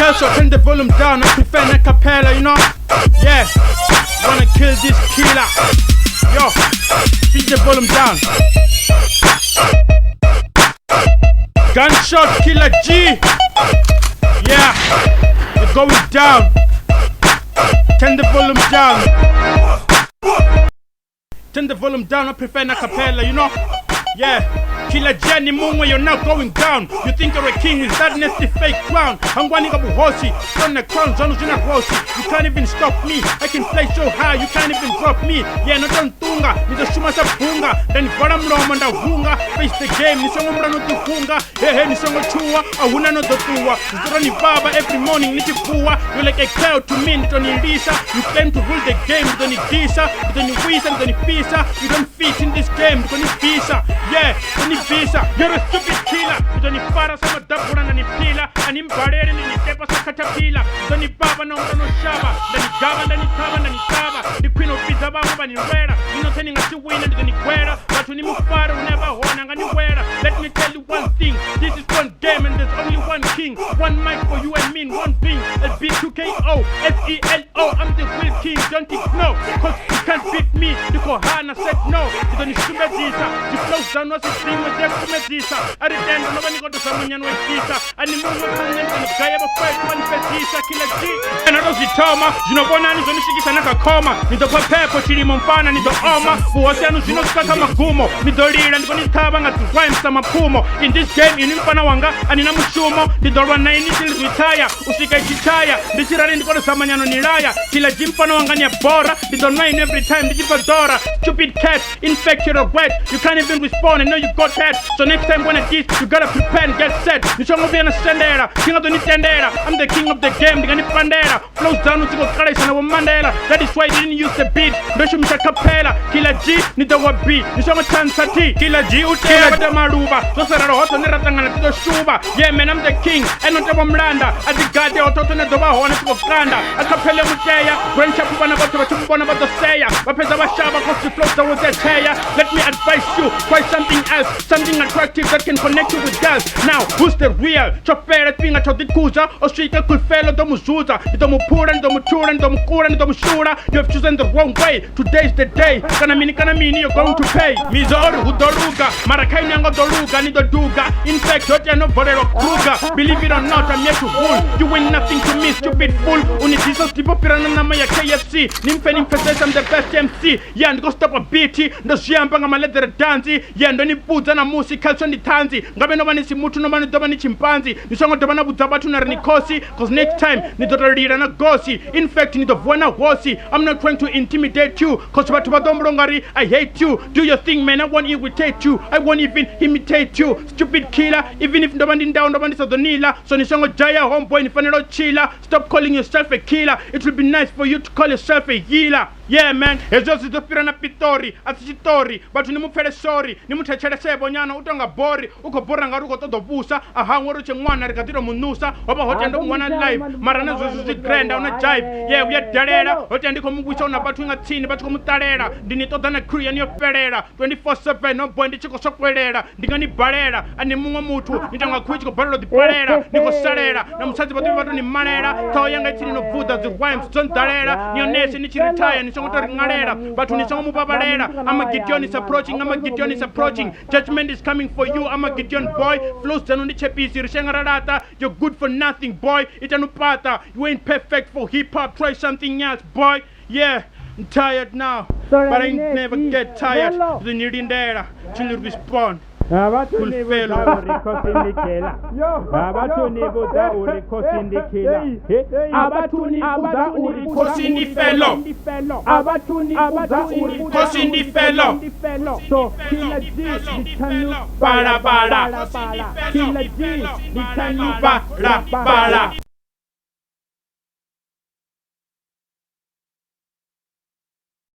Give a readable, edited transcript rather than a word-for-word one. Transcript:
hell, so turn the volume down. I prefer a cappella, you know? Yeah, wanna kill this killer. Yo, beat the volume down. Gunshot Killer G. Yeah, we're going down. Turn the volume down. Turn the volume down, I prefer a cappella, you know? Yeah, Killer Jenny Mungwe, you're now going down. You think you're a king, is that nasty fake crown? I'm one of horsey, on the crown, John Juna Rossi. You can't even stop me, I can fly so high, you can't even drop me. Yeah, no don't tunga, ni the shuma sa bunga. Then bottom rom and the hunga, face the game, ni songo mrano tu hunga. Hey, ni songo chua, ahuna no dotua. Zurani baba every morning, ni chipua. You're like a cow to me, ni toni lisa. You claim to rule the game, ni toni disa, ni toni wisa, ni toni pisa. You don't fit in this game, ni toni visa. Yeah, ni visa, you're a stupid killer. Don't para sama dabura na ni pila. Ani mbarere ni tepa sa katapila. Don't baba na no shaba. Dani gaba, dani taba, dani taba. The queen of pizza baba ni wera. You know telling us to win and dani wera. But when you move far, you never hold and wera. Let me tell you one thing. This is one game and there's only one king. One mic for you and me, one thing. LB2KO, FELO. I'm the real king. Don't you know? Cause you can't beat me. The Kohana said no. You don't need to flows down was a stream with them to Medisa. At the end, nobody got to someone with Pisa. And the movement and the guy of a fight, one Petisa, Killer G. And I don't see Toma, you know, one is on the Shiki Sanaka coma. Need to prepare for Chili Mompana, need the Oma, who was there, you know, Sakamagumo, need the real and going to Tabanga to rhyme some Pumo. In this game, in Panawanga and in Amushumo, the Dora 9 till retire, Usika Chitaya, the Chirarin got a Samaniano Niraya, Killer Jim Panawanga Bora, the Don 9 every time, the Jipadora, stupid cat, infected or wet. You can't even respond and know you got that. So next time when it is, you gotta prepare and get set. You shall be on a standera, king of the Nintendera. I'm the king of the game, the Gani Pandera. Flows down with the Christ and our Mandela. That is why I didn't use the beat. Bishop Mr. Capella, Killer G, need the word beat. You shall chance T. Killer G, Utela, the Maruba. So Sarah Hot and Ratanga to the Shuba. Yeah, man, I'm the king. And not the Mranda. At the Gadi or Totana Doba, one to Granda. A Capella Mutea, Grand Chapana about the Saya. But Pesava Shaba, because the flows down with the chair. Let me advise you, try something else, something attractive that can connect you with girls. Now, who's the real? Chopera pinga chodikuza, or shika kulfelo domuzuza, domupura and domutura and domukura and domushura. You have chosen the wrong way. Today's the day. Kanamini, you're going to pay. Mizoru, Hudoruga, Marakainanga Doruga, Nidoduga. In fact, you're not Borero Kruga. Believe it or not, I'm here to rule. You win nothing to me, stupid fool. Unitisos tipo piranamaya KFC. Nimfen infestation, I'm the best MC. Yeah, and go stop a BT. The Shiampanga Maletera Danzi. Yeah, and don't put on a music culture the Tanzi. Gabe no man is Mutu, no man is Domani Chimpanzi. The song of Domana Buzabatuna Nikosi. Cause next time, Nidota Rina Gosi. In fact, Nidovana Wosi. I'm not trying to intimidate you. Cause Batubadombrongari, I hate you. Do your thing, man. I won't irritate you. I won't even imitate you. Stupid killer. Even if nobody down, nobody saw the Nila. So Nishango Jaya, homeboy, Nifanero Chilla. Stop calling yourself a killer. It will be nice for you to call yourself a healer. Yeah, man, it's just the Pirana Pitori, Atitori, but you move sorry, Nimuta Sebonyana, Utanga Bori, Ukoboranga Ruko to Busa, a Hangoruch and one Arcatiro Munusa, over Hotel one life, Marana is the grand down a jive. Yeah, we are Darera, Hotandico Muchona, Batwing a teen, but Mutarera, Dinito Dana Cree and your Ferreira, 24/7, no point the Chico Soquera, Digani Barrera, and the Mumamutu, Nitanga Kuchiko Barro de Barrera, Nico Sarera, Namsati Manera, Toyanga Tino Buddha, the Wimes, John Darera, Near Nation, retire. But when Armageddon is approaching, Armageddon is approaching. Judgment is coming for you, Armageddon boy. Flows down on the chepisi, you're good for nothing, boy. Itanupata, you ain't perfect for hip hop. Try something else, boy. Yeah, I'm tired now, but I never get tired. The needing there till you respond. Fulfelo urikosindikela abatunibuza urikosindikela abatunibuza urikosindifelo abatunibuza urikosindifelo so Killer G litanu para Killer G litanu para